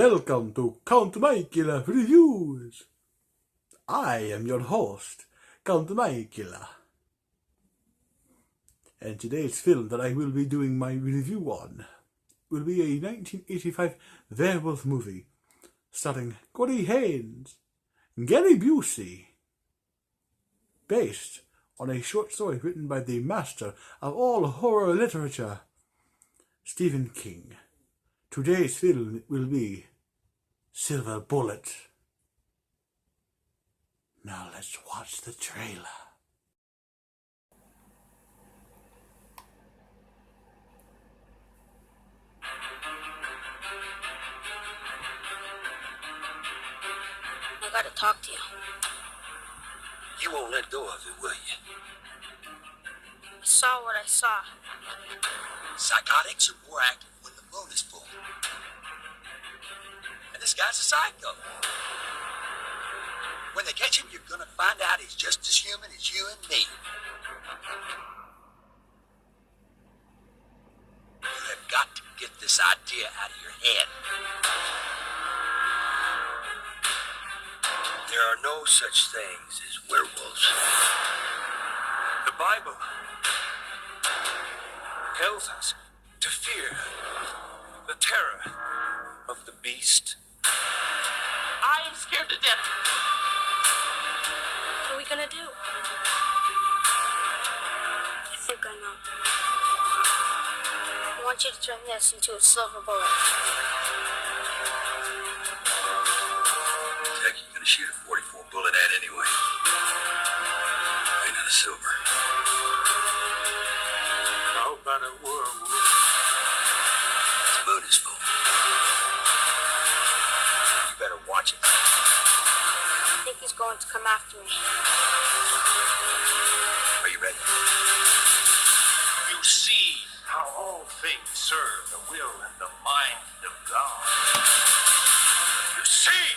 Welcome to Count Mikeula Reviews. I am your host, Count Mikeula. And today's film that I will be doing my review on will be a 1985 werewolf movie starring Corey Haines and Gary Busey, based on a short story written by the master of all horror literature, Stephen King. Today's film will be Silver Bullet. Now let's watch the trailer. I gotta talk to you. You won't let go of it, will you? I saw what I saw. Psychotics are more active when the moon is full. And this guy's a psycho. When they catch him, you're gonna find out he's just as human as you and me. You have got to get this idea out of your head. There are no such things as werewolves. The Bible tells us to fear the terror of the beast. I am scared to death. What are we gonna do? I think I know. I want you to turn this into a silver bullet. Heck, you're gonna shoot a 44 bullet at anyway. Ain't not a silver. How about a werewolf? The moon is full. You better watch it. I think he's going to come after me. Are you ready? You see how all things serve the will and the mind of God. You see,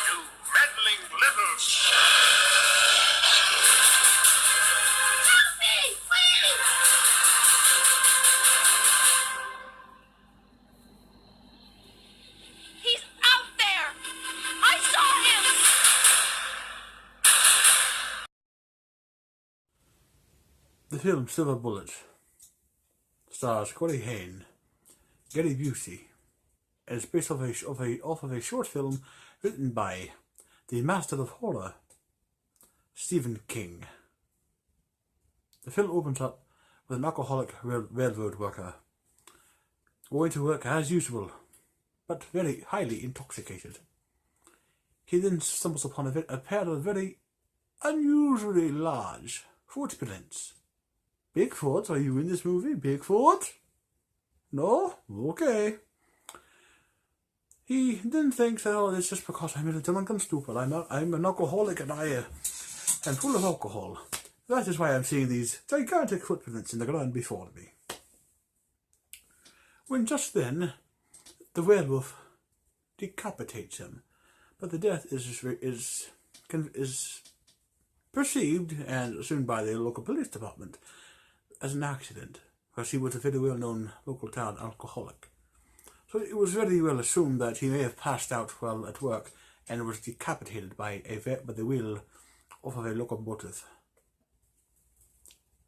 you meddling little Help me, please! He's out there! I saw him! The film Silver Bullet stars Corey Haim, Gary Busey, and is based off of a short film written by the master of horror, Stephen King. The film opens up with an alcoholic railroad worker going to work as usual, but very highly intoxicated. He then stumbles upon a pair of very unusually large footprints. Bigfoot, are you in this movie? Bigfoot? No? Okay. He then thinks that, oh, it's just because I'm in a drunken stupor. I'm an alcoholic and I am full of alcohol. That is why I'm seeing these gigantic footprints in the ground before me. When just then, the werewolf decapitates him, but the death is perceived and assumed by the local police department as an accident, because he was a very well-known local town alcoholic. So it was very well assumed that he may have passed out while at work and was decapitated by the wheel of a locomotive.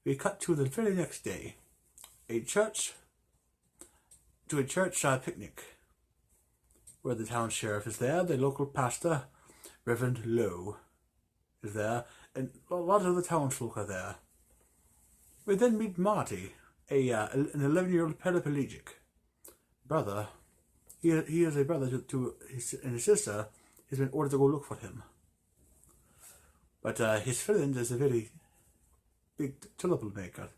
We cut to the very next day, a church picnic, where the town sheriff is there, the local pastor, Reverend Lowe, is there, and a lot of the townsfolk are there. We then meet Marty, an 11-year-old paraplegic brother. He is a brother to his sister has been ordered to go look for him. But his friend is a very big troublemaker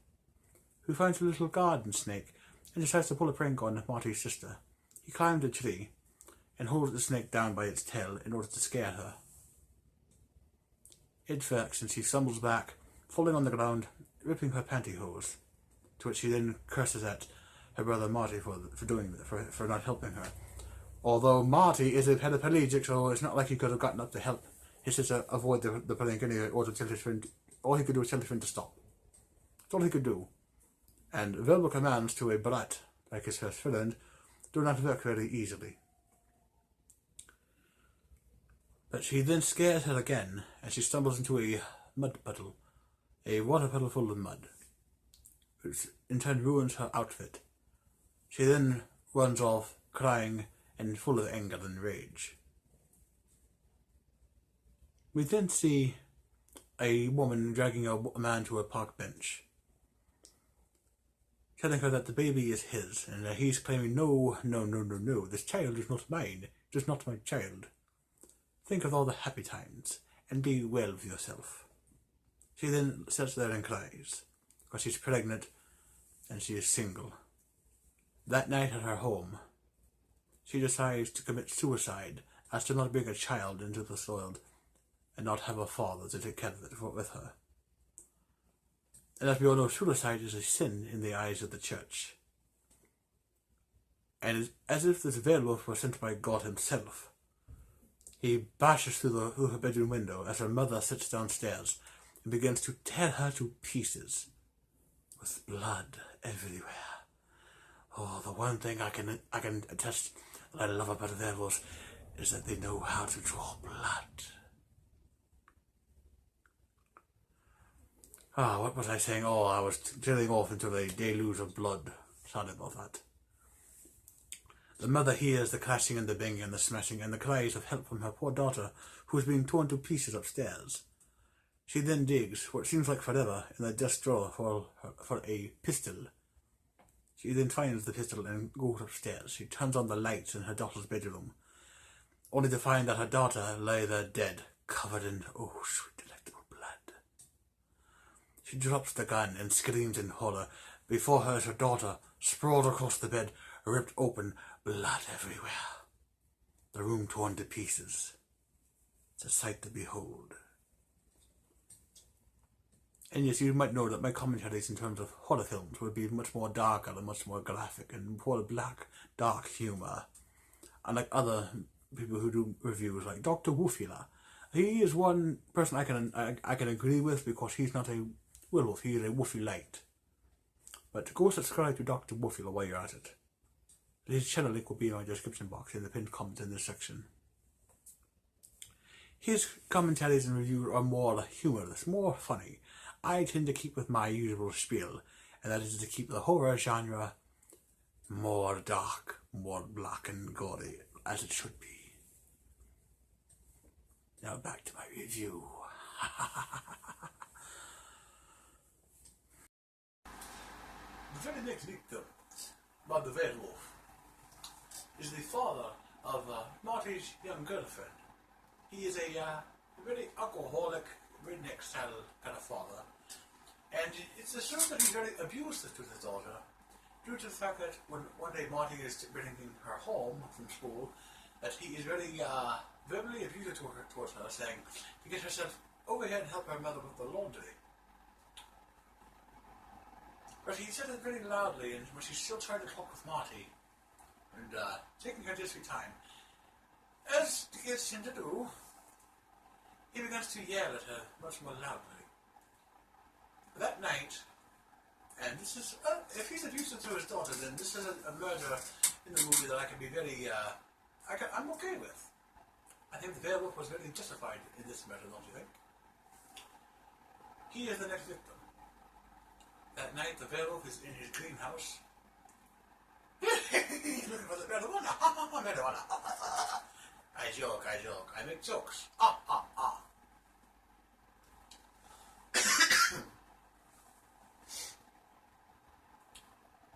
who finds a little garden snake and decides to pull a prank on Marty's sister. He climbed a tree and holds the snake down by its tail in order to scare her. It irks and she stumbles back, falling on the ground, ripping her pantyhose, to which she then curses at her brother Marty for not helping her. Although Marty is a paraplegic, so it's not like he could have gotten up to help his sister avoid the prank anyway, or to tell his friend. All he could do was tell his friend to stop. That's all he could do. And verbal commands to a brat like his first friend do not work very easily. But she then scares her again as she stumbles into a mud puddle, a water puddle full of mud, which in turn ruins her outfit. She then runs off, crying and full of anger and rage. We then see a woman dragging a man to a park bench, telling her that the baby is his, and that he's claiming, no, this child is not mine, it is not my child. Think of all the happy times, and be well with yourself. She then sits there and cries, because she's pregnant, and she is single. That night at her home, she decides to commit suicide, as to not bring a child into this world, and not have a father to take care of it with her. And as we all know, suicide is a sin in the eyes of the church. And it's as if this werewolf was sent by God himself. He bashes through her bedroom window as her mother sits downstairs and begins to tear her to pieces, with blood everywhere. Oh, the one thing I can attest that I love about werewolves is that they know how to draw blood. What was I saying? Oh, I was trailing off into a deluge of blood. Sorry about that. The mother hears the crashing and the banging and the smashing and the cries of help from her poor daughter, who is being torn to pieces upstairs. She then digs, what seems like forever, in the desk drawer for a pistol. She then finds the pistol and goes upstairs. She turns on the lights in her daughter's bedroom, only to find that her daughter lay there dead, covered in, oh, sweet delectable blood. She drops the gun and screams in horror. Before her is her daughter, sprawled across the bed, ripped open, blood everywhere. The room torn to pieces. It's a sight to behold. And yes, you might know that my commentaries in terms of horror films would be much more darker and much more graphic and full of black, dark humour. Unlike other people who do reviews, like Dr. Woofula. He is one person I can agree with, because he's not a werewolf, he is a woofy light. But go subscribe to Dr. Woofula while you're at it. His channel link will be in my description box in the pinned comment in this section. His commentaries and reviews are more humorous, more funny. I tend to keep with my usual spiel, and that is to keep the horror genre more dark, more black and gory, as it should be. Now back to my review. The very next victim, by the werewolf, is the father of Marty's young girlfriend. He is a very alcoholic, redneck style kind of father. And it's assumed that he's very abusive to his daughter, due to the fact that when one day Marty is bringing her home from school, that he is very verbally abusive towards her, saying to get herself over here and help her mother with the laundry. But he said it very loudly, and when she's still trying to talk with Marty, and taking her just time, as he gets him to do, he begins to yell at her much more loudly. That night, and this is, if he's abusive to his daughter, then this is a murder in the movie that I can be very, I'm okay with. I think the werewolf was very justified in this murder, don't you think? He is the next victim. That night, the werewolf is in his greenhouse. He's looking for the marijuana. Marijuana. I joke. I make jokes.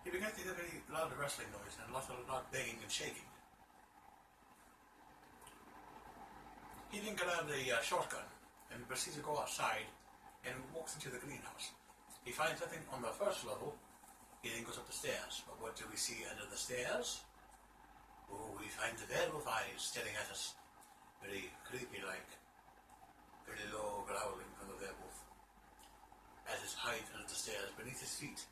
He began to hear a very loud rustling noise and lots of loud banging and shaking. He then got out a shotgun and proceeds to go outside and walks into the greenhouse. He finds nothing on the first level. He then goes up the stairs. But what do we see under the stairs? Oh, we find the werewolf eyes staring at us. Very creepy-like. Very low growling from the werewolf. At his height under the stairs, beneath his feet,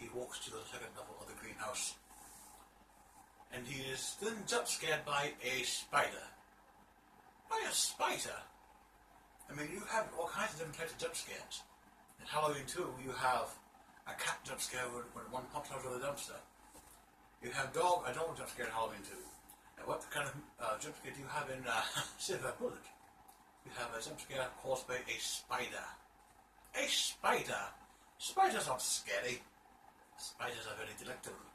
he walks to the second level of the greenhouse. And he is then jump scared by a spider. By a spider? I mean, you have all kinds of different types of jump scares. In Halloween 2, you have a cat jump scare when one pops out of the dumpster. You have a dog jump scare in Halloween 2. And what kind of jump scare do you have in Silver Bullet? You have a jump scare caused by a spider. A spider? Spiders aren't scary. Spiders are very delectable.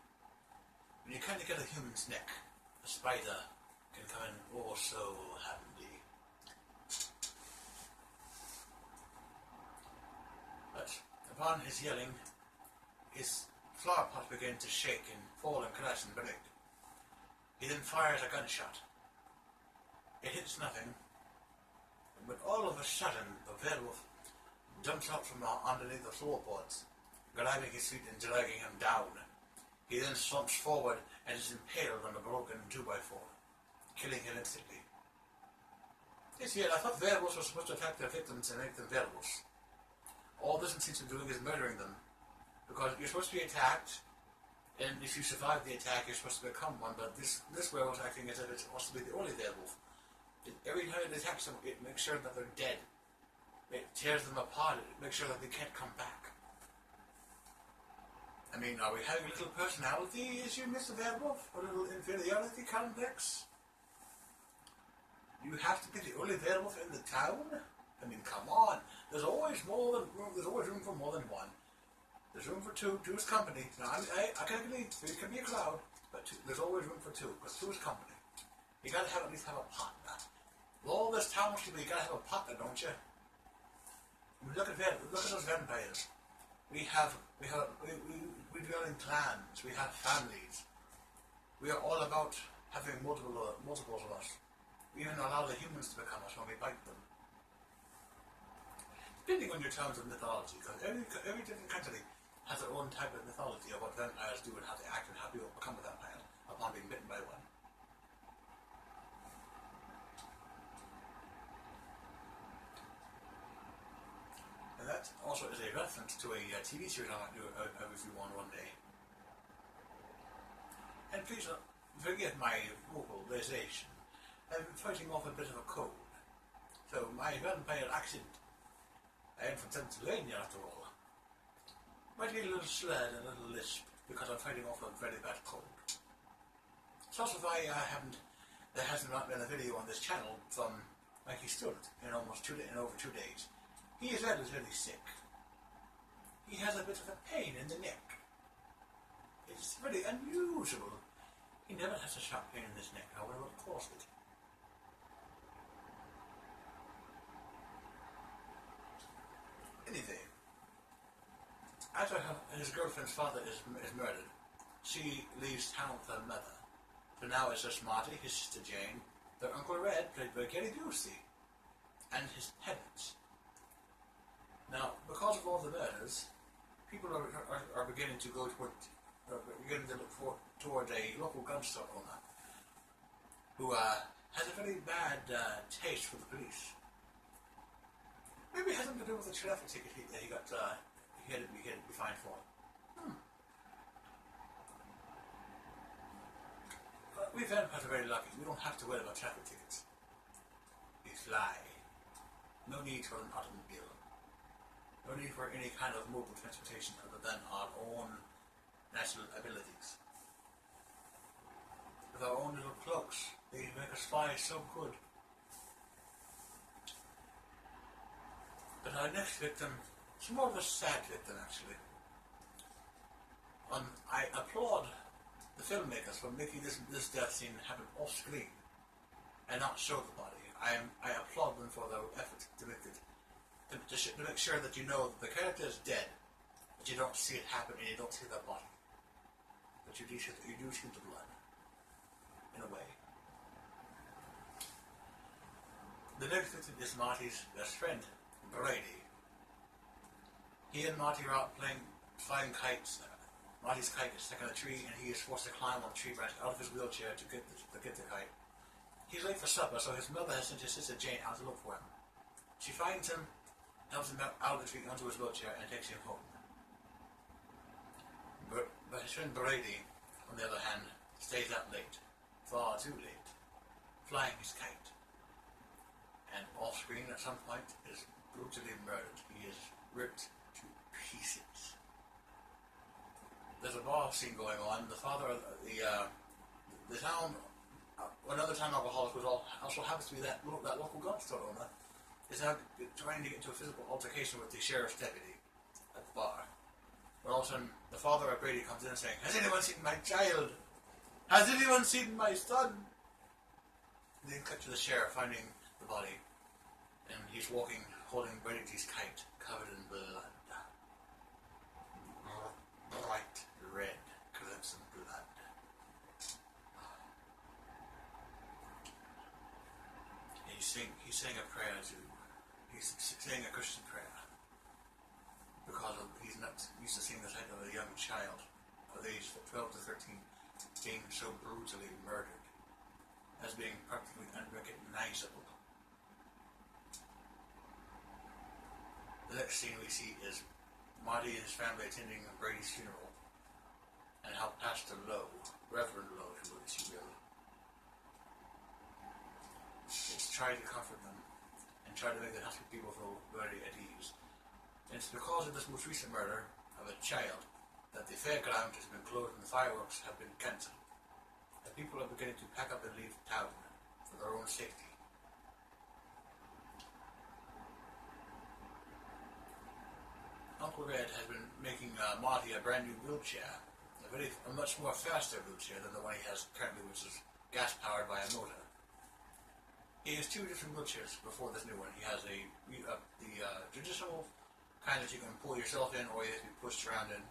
When you kind of get a human's neck, a spider can come in oh so handy. But upon his yelling, his flower pot began to shake and fall and crash and break. He then fires a gunshot. It hits nothing, but all of a sudden the werewolf jumps out from underneath the floorboards, grabbing his feet and dragging him down. He then slumps forward and is impaled on a broken 2x4, killing him instantly. Yes, yeah, I thought werewolves were supposed to attack their victims and make them werewolves. All this seems to be doing is murdering them, because you're supposed to be attacked, and if you survive the attack, you're supposed to become one, but this werewolf acting as if it's supposed to be the only werewolf. Every time it attacks them, it makes sure that they're dead. It tears them apart, it makes sure that they can't come back. I mean, are we having a little personality issue, Mr. Werewolf? A little inferiority complex? You have to be the only werewolf in the town? I mean, come on. There's always room for more than one. There's room for two. Two is company. Now, I can believe three can be a crowd, but there's always room for two, because two is company. You gotta at least have a partner. With all this town people, you gotta have a partner, don't you? I mean, look at those vampires. We dwell in clans. We have families. We are all about having multiples of us. We even allow the humans to become us when we bite them. Depending on your terms of mythology, because every different country has their own type of mythology of what vampires do and how they act and how people become a vampire upon being bitten by one. And that also is a reference to a TV series I might do a review on one day. And please forgive my vocalization. I'm fighting off a bit of a cold. So my vampire accent, I am from Pennsylvania after all, might be a little slurred and a little lisp because I'm fighting off a very bad cold. It's also why there hasn't been a video on this channel from Mikey Films in over 2 days. He is relatively sick. He has a bit of a pain in the neck. It's very unusual. He never has a sharp pain in his neck, however what caused it. Anyway, after his girlfriend's father is murdered, she leaves town with her mother. So now it's just Marty, his sister Jane, their Uncle Red, played by Gary Busey, and his tenants. Now, because of all the murders, people are beginning to look toward a local gun store owner who has a very bad taste for the police. Maybe it has something to do with the traffic ticket that he had to be fined for. We vampires are very lucky. We don't have to worry about traffic tickets. We fly. No need for an automobile. No need for any kind of mobile transportation other than our own natural abilities. With our own little cloaks, they make us fly so good. But our next victim is more of a sad victim, actually. I applaud the filmmakers for making this death scene happen off screen and not show the body. I applaud them for their effort to make it. To make sure that you know that the character is dead, but you don't see it happen and you don't see the body. But you do see the blood, in a way. The next victim is Marty's best friend, Brady. He and Marty are out flying kites. Marty's kite is stuck in a tree and he is forced to climb on the tree branch out of his wheelchair to get the kite. He's late for supper, so his mother has sent his sister Jane out to look for him. She finds him, helps him out of the tree onto his wheelchair, and takes him home. But his friend Brady, on the other hand, stays up late, far too late, flying his kite. And off screen at some point is brutally murdered. He is ripped to pieces. there's a bar scene going on. The father, the town, another town alcoholic who also happens to be that local gun store owner, is now trying to get into a physical altercation with the sheriff's deputy at the bar. When all of a sudden, the father of Brady comes in saying, "Has anyone seen my child? Has anyone seen my son?" And then cut to the sheriff finding the body, and he's walking, holding Brady's kite, covered in blood. Bright red, crimson blood. He's saying a prayer he's saying a Christian prayer because he's not used to seeing the sight of a young child of age 12 to 13 being so brutally murdered as being practically unrecognizable. The next scene we see is Marty and his family attending Brady's funeral, and how Pastor Lowe, Reverend Lowe, if you will, is trying to comfort them and try to make the hospital people feel very at ease. And it's because of this most recent murder of a child that the fairground has been closed and the fireworks have been cancelled. That people are beginning to pack up and leave town for their own safety. Uncle Red has been making Marty a brand new wheelchair, a much more faster wheelchair than the one he has currently, which is gas powered by a motor. He has two different wheelchairs before this new one. He has the traditional kind that you can pull yourself in, or you have to be pushed around in.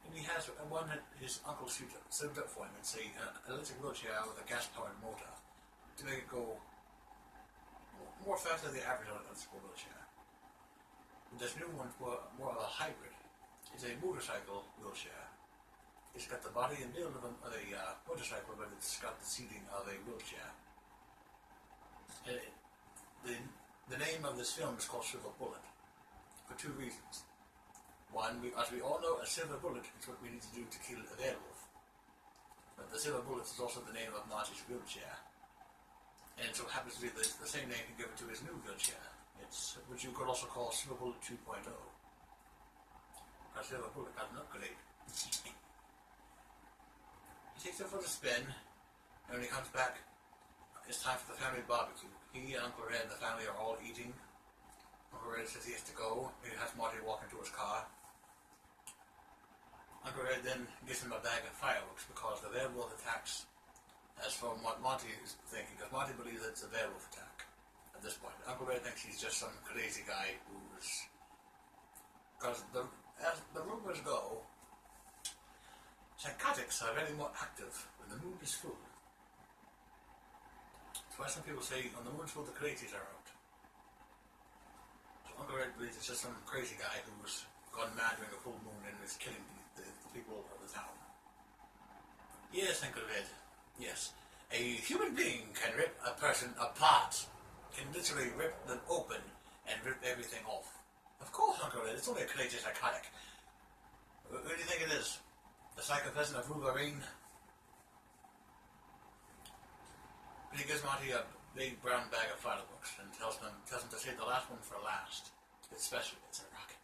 And he has one that his uncle suited up for him. It's an electric wheelchair with a gas powered motor to make it go more faster than the average electrical wheelchair. This new one's more of a hybrid. It's a motorcycle wheelchair. It's got the body and build of a motorcycle, but it's got the seating of a wheelchair. The name of this film is called Silver Bullet for two reasons. One, as we all know, a silver bullet is what we need to do to kill a werewolf. But the silver bullet is also the name of Marty's wheelchair. And so happens to be the same name he gave to his new wheelchair. It's what you could also call Silver Bullet 2.0. Because Silver Bullet got an upgrade. He takes it for a spin, and when he comes back, it's time for the family barbecue. He and Uncle Red and the family are all eating. Uncle Red says he has to go. He has Marty walk into his car. Uncle Red then gives him a bag of fireworks because the werewolf attacks, as from what Monty is thinking, because Monty believes it's a werewolf attack at this point. Uncle Red thinks he's just some crazy guy who's... Because as the rumors go, psychotics are very more active when the moon is full. That's why some people say on the moon's full the crazies are out. So Uncle Red believes it's just some crazy guy who's gone mad during a full moon and is killing the people of the town. Yes, Uncle Red. Yes. A human being can rip a person apart. Can literally rip them open and rip everything off. Of course, Uncle Red. It's only a crazy psychotic. Who do you think it is? The psychopathism of Wolverine? But he gives Monty a big brown bag of fireworks and tells him to save the last one for last. It's special. It's a rocket.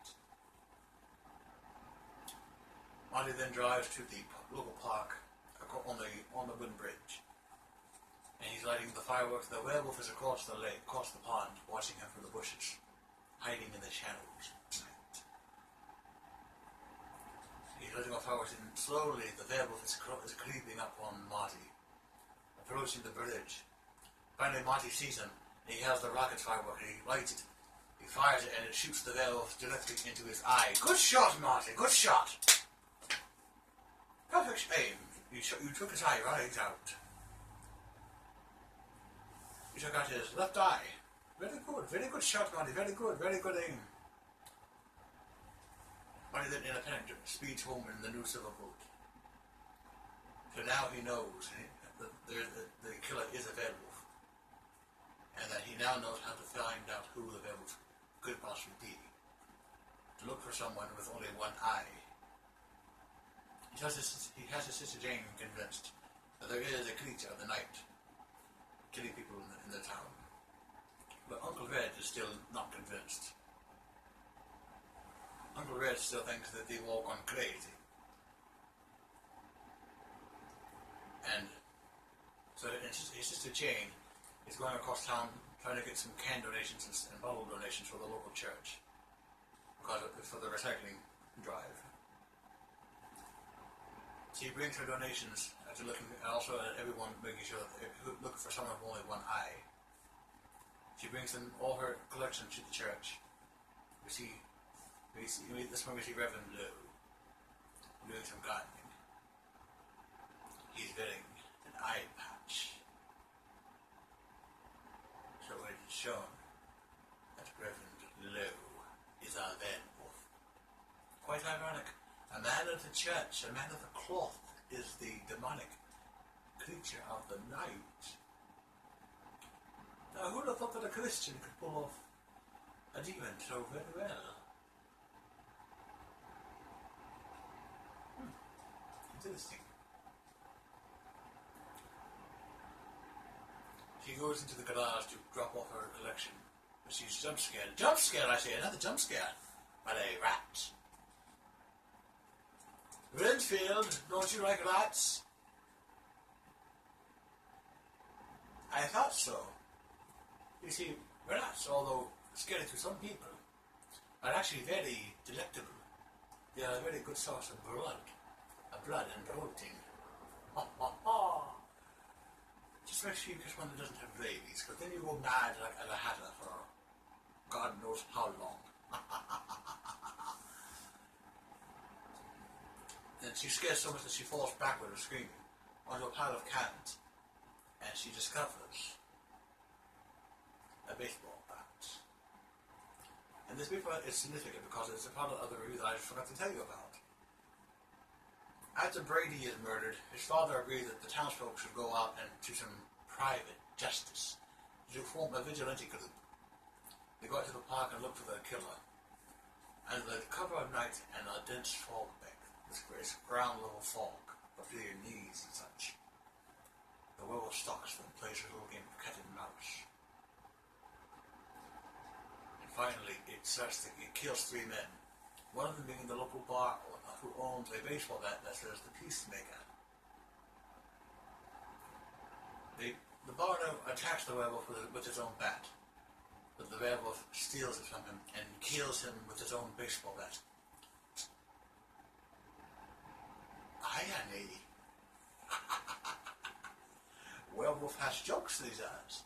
Monty then drives to the local park on the wooden bridge, and he's lighting the fireworks. The werewolf is across the lake, across the pond, watching him from the bushes, hiding in the shadows at night. He's lighting off fireworks, and slowly the werewolf is creeping up on Marty, approaching the bridge. Finally, Marty sees him, and he has the rocket firework, and he lights it. He fires it, and it shoots the werewolf directly into his eye. Good shot, Marty! Good shot! Perfect aim. You took his eye right out. You took out his left eye. Very good shot, Marty. Very good aim. Marty then, in a panic, speeds home in the new silver boat. So now he knows that the killer is a werewolf, and that he now knows how to find out who the werewolf could possibly be. To look for someone with only one eye. He has his sister Jane convinced that there is a creature of the night killing people in the town. But Uncle Red is still not convinced. Uncle Red still thinks that they've all gone crazy. So his sister Jane is going across town trying to get some can donations and bottle donations for the local church for the recycling drive. She brings her donations after looking, and also at everyone, making sure that looking for someone with only one eye. She brings them all her collection to the church. This one we see Reverend Lou doing some gardening. He's wearing an eye patch. So it is shown that Reverend Lou is our werewolf. Quite ironic. A man of the church, a man of the cloth, is the demonic creature of the night. Now, who would have thought that a Christian could pull off a demon so very well? Interesting. She goes into the garage to drop off her collection, but she's jump scared. Jump scared, I say, another jump scare by a rat. Renfield, don't you like rats? I thought so. You see, rats, although scary to some people, are actually very delectable. They are a very good source of blood and protein. Just make sure you get one that doesn't have rabies, because then you go mad like a hatter for God knows how long. And she scares so much that she falls backward screaming onto a pile of cans, and she discovers a baseball bat. And this baseball bat is significant because it's a part of the review that I forgot to tell you about. After Brady is murdered, his father agreed that the townsfolk should go out and do some private justice to form a vigilante group. They go out to the park and look for the killer. And the cover of night and a dense fog bank, this ground level fog up to your knees and such. The werewolf stalks them, plays a little game of cat and mouse. And finally, it kills 3 men. One of them being the local bar owner who owns a baseball bat that says the Peacemaker. The bar owner attacks the werewolf with his own bat, but the werewolf steals it from him and kills him with his own baseball bat. Irony. Werewolf has jokes these days.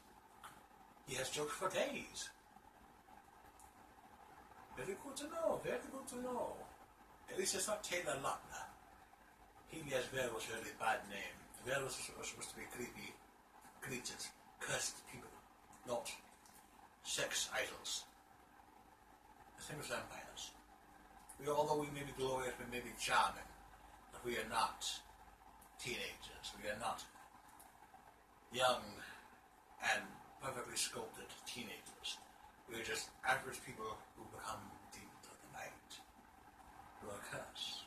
He has jokes for days. Very good to know, very good to know. At least it's not Taylor Lautner. He has werewolves a really bad name. Werewolves are supposed to be creepy creatures, cursed people, not sex idols. The same as vampires. Although we may be glorious, we may be charming, but we are not teenagers. We are not young and perfectly sculpted teenagers. We are just average people who become demons of the night, who are cursed.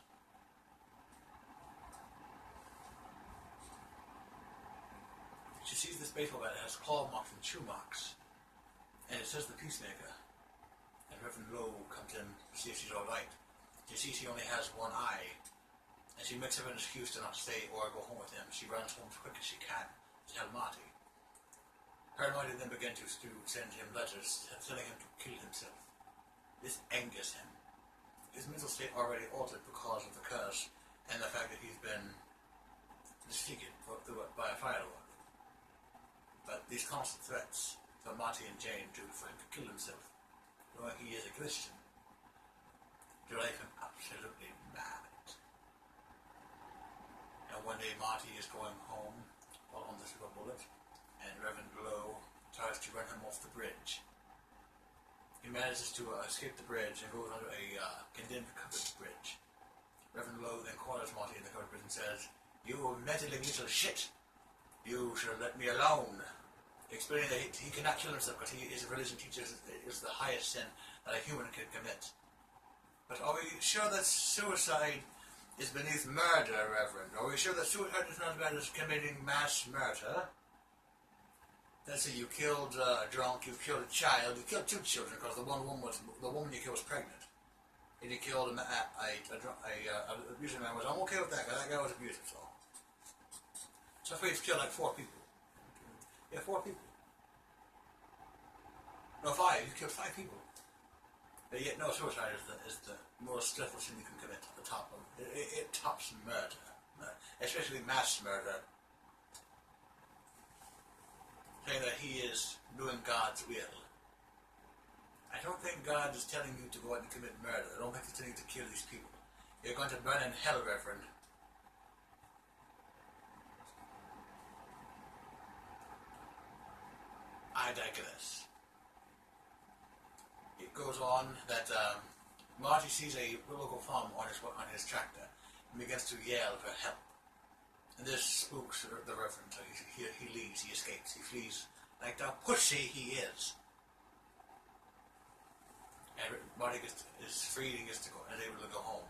She sees this baseball bat that has claw marks and chew marks, and it says the Peacemaker. And Reverend Lowe comes in to see if she's alright. You see she only has one eye, and she makes up an excuse to not stay or go home with him. She runs home as quick as she can to tell Marty. Her and Marty then begin to send him letters telling him to kill himself. This angers him. His mental state already altered because of the curse and the fact that he's been disfigured by a firework. But these constant threats for Marty and Jane for him to kill himself, knowing he is a Christian, drive him absolutely mad. And one day Marty is going home while on the silver bullet, and Reverend Lowe tries to run him off the bridge. He manages to escape the bridge and goes under a condemned covered bridge. Reverend Lowe then corners Marty in the covered bridge and says, "You meddling little shit! You should let me alone." Explaining that he cannot kill himself because his religion teaches it is the highest sin that a human can commit. But are we sure that suicide is beneath murder, Reverend? Are we sure that suicide is not as bad as committing mass murder? Let's say you killed a drunk, you killed a child, you killed 2 children because the woman you killed was pregnant. And you killed an abusive man. I'm okay with that because that guy was abusive. So if we've killed like 4 people, Yeah, 4 people. No, 5. You killed 5 people. But yet, no, suicide is the most dreadful sin you can commit. At the top of it tops murder, especially mass murder. Saying that he is doing God's will. I don't think God is telling you to go out and commit murder. I don't think he's telling you to kill these people. You're going to burn in hell, Reverend. I digress. It goes on that Marty sees a local farm on his tractor and begins to yell for help. And this spooks the Reverend. So he leaves, he escapes, he flees like the pussy he is. And Marty is freed and is able to go home.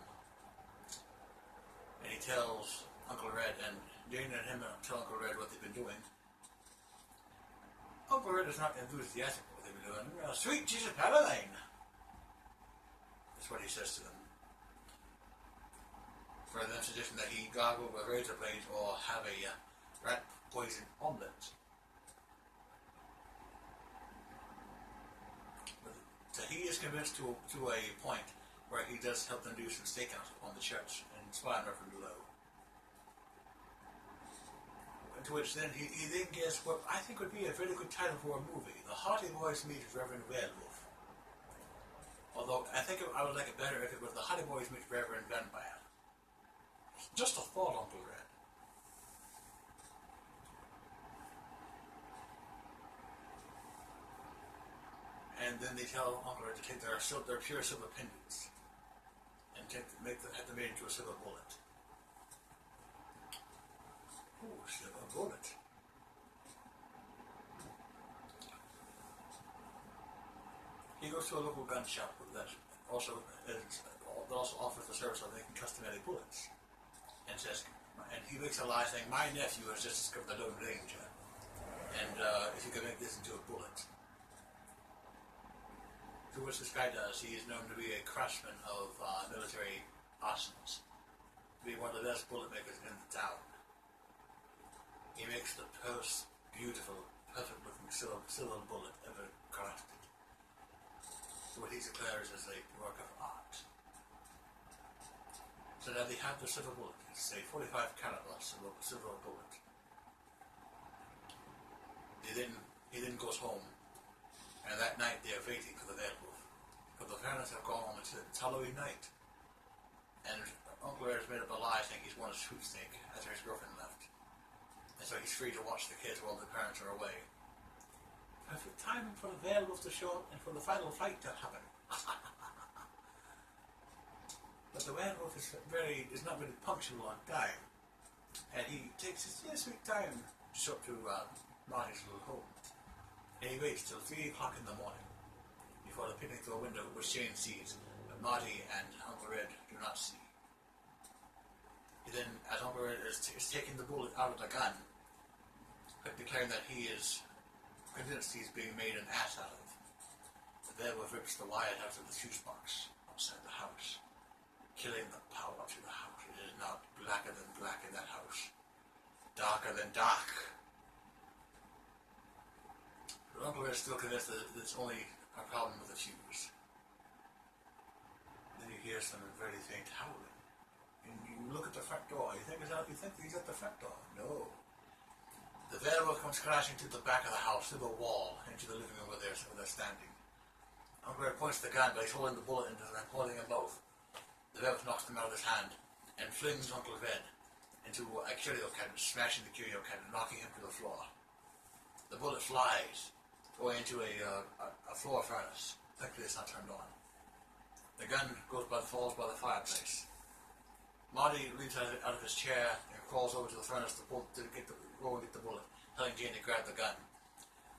And he tells Uncle Red, and Jane and him tell Uncle Red what they've been doing. Uncle Red is not enthusiastic about what they've been doing. Well, sweet Jesus Paladine! That's what he says to them. For them suggesting that he gargle with razor blades or have a rat poison omelette. So he is convinced to a point where he does help them do some stakeouts on the church and spy on Reverend below. To which then he then gets what I think would be a very good title for a movie: The Hardy Boys Meet Reverend Werewolf. Although I think I would like it better if it was The Hardy Boys Meet Reverend Vampire. Just a thought, Uncle Red. And then they tell Uncle Red to take their pure silver pendants and have them made into a silver bullet. Ooh, silver bullet. He goes to a local gun shop that also offers the service of making custom-made bullets, and he makes a lie saying, "My nephew has just discovered the Lone Ranger, and if you could make this into a bullet." To which this guy does. He is known to be a craftsman of military arsenals, to be one of the best bullet makers in the town. He makes the most beautiful, perfect-looking silver bullet ever crafted. So what he declares is a work of art. So now they have the silver bullet. It's a 45 caliber silver bullet. He then goes home, and that night they are waiting for the werewolf. But the parents have gone home. It's Halloween night, and Uncle Red has made up a lie saying he's won a sweepstake after his girlfriend left. And so he's free to watch the kids while the parents are away. Perfect timing for the werewolf to show up and for the final fight to happen. But the werewolf is not really punctual on time, and he takes his sweet time to show up to Marty's little home. And he waits till 3 o'clock in the morning before the peeping through a window, which Jane sees, but Marty and Uncle Red do not see. He then, as Uncle Red is taking the bullet out of the gun, declaring that he is convinced he's being made an ass out of, the werewolf rips the wire out of the fuse box outside the house, killing the power to the house. It is not blacker than black in that house, darker than dark. But Uncle Red is still convinced that it's only a problem with the fuse. Then you hear some very faint howling. And you look at the front door. You think he's at the front door. No. The werewolf comes crashing to the back of the house, through the wall, into the living room where they're standing. Uncle Red points the gun, but he's holding the bullet into them, holding them both. The werewolf knocks them out of his hand and flings Uncle Red into a curio cabinet, smashing the curio cabinet, knocking him to the floor. The bullet flies, going into a floor furnace. Thankfully, it's not turned on. The gun falls by the fireplace. Marty leaps out of his chair and crawls over to the furnace to go and get the bullet, telling Jane to grab the gun.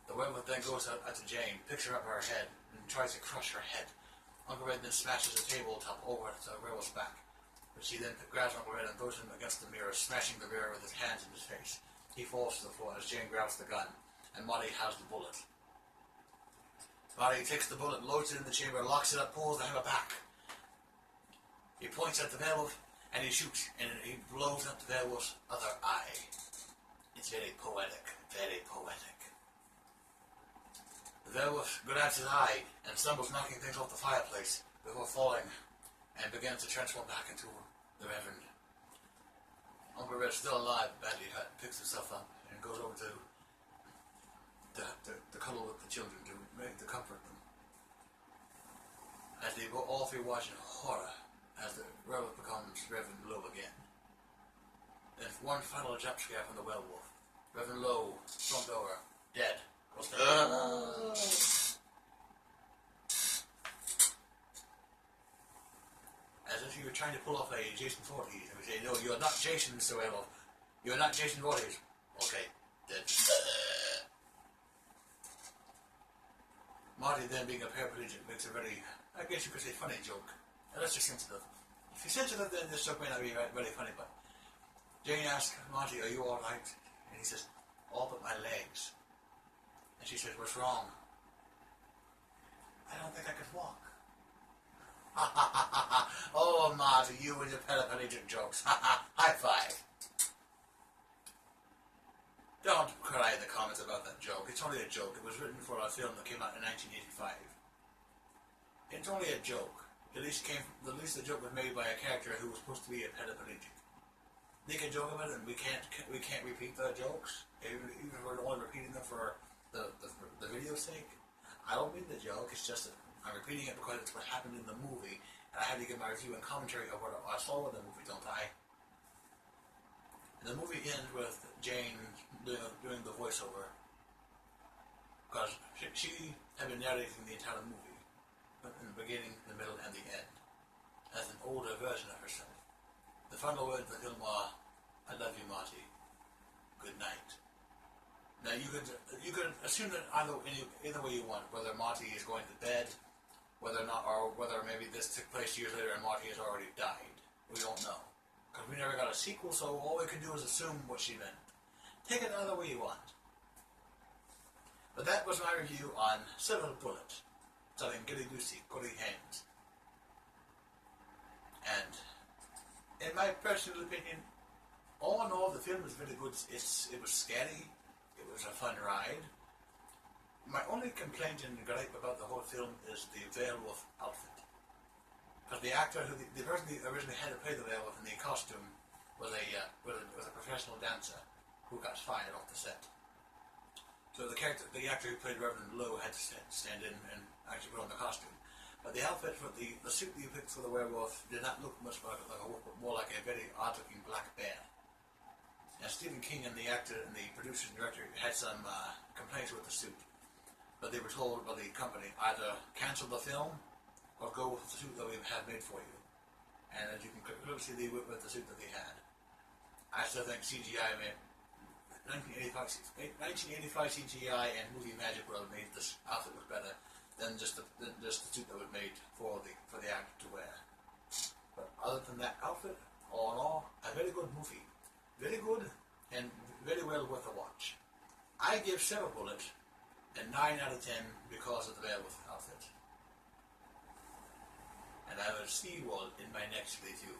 The werewolf then goes out to Jane, picks her up by her head, and tries to crush her head. Uncle Red then smashes a tabletop over to the werewolf's back, which he then grabs Uncle Red and throws him against the mirror, smashing the mirror with his hands in his face. He falls to the floor as Jane grabs the gun, and Marty has the bullet. Marty takes the bullet, loads it in the chamber, locks it up, pulls the hammer back. He points at the werewolf, and he shoots, and he blows up the werewolf's other eye. It's very poetic, very poetic. werewolf grabs his eye and stumbles, knocking things off the fireplace before falling, and begins to transform back into the Reverend. Uncle Red, still alive, badly hurt, picks himself up and goes over to cuddle with the children to comfort them. As they all three watch in horror as the werewolf becomes Reverend Lowe again. Then one final jump scare from the werewolf. Reverend Lowe slumped over, dead. As if you were trying to pull off a Jason Voorhees. And we say, no, you're not Jason, Mr. Werewolf. You're not Jason Voorhees. Okay, dead. Marty, then being a paraplegic, makes a very, I guess you could say, funny joke. Unless you're sensitive. If you're sensitive, then this joke may not be very funny, but Jane asks Marty, are you alright? And he says, all but my legs. And she says, what's wrong? I don't think I could walk. Oh, Marty, you and your paraplegic jokes. High five. Don't cry in the comments about that joke. It's only a joke. It was written for a film that came out in 1985. It's only a joke. At least the joke was made by a character who was supposed to be a paraplegic. They can joke about it, and we can't repeat their jokes, even if we're only repeating them for the video's sake. I don't mean the joke. It's just that I'm repeating it because it's what happened in the movie, and I had to give my review and commentary of what I saw in the movie, don't I? The movie ends with Jane doing the voiceover, because she had been narrating the entire movie, in the beginning, the middle, and the end, as an older version of herself. The final words of the film are, I love you, Marty. Good night. Now you could assume that either way you want, whether Marty is going to bed, whether maybe this took place years later and Marty has already died. We don't know. Because we never got a sequel, so all we can do is assume what she meant. Take it either way you want. But that was my review on Silver Bullet, starring Gilly Busey, Corey Haines. And in my personal opinion, all in all, the film was really good. It was scary. It was a fun ride. My only complaint and gripe about the whole film is the werewolf outfit. Because the actor, the person who originally had to play the werewolf in the costume was a professional dancer who got fired off the set. So the actor who played Reverend Lowe had to stand in and actually put on the costume. But the outfit for the suit that you picked for the werewolf did not look much like a wolf, but more like a very odd-looking black bear. Now Stephen King and the actor and the producer and director had some complaints with the suit, but they were told by the company either cancel the film or go with the suit that we have made for you. And as you can clearly see, they went with the suit that they had. I still think CGI 1985 CGI and movie magic would have made this outfit look better than just the suit that was made for the actor to wear. But other than that outfit, all in all, a very good movie. Very good and very well worth a watch. I give Silver Bullet a 9 out of 10 because of the werewolf outfit. And I will see you all in my next review.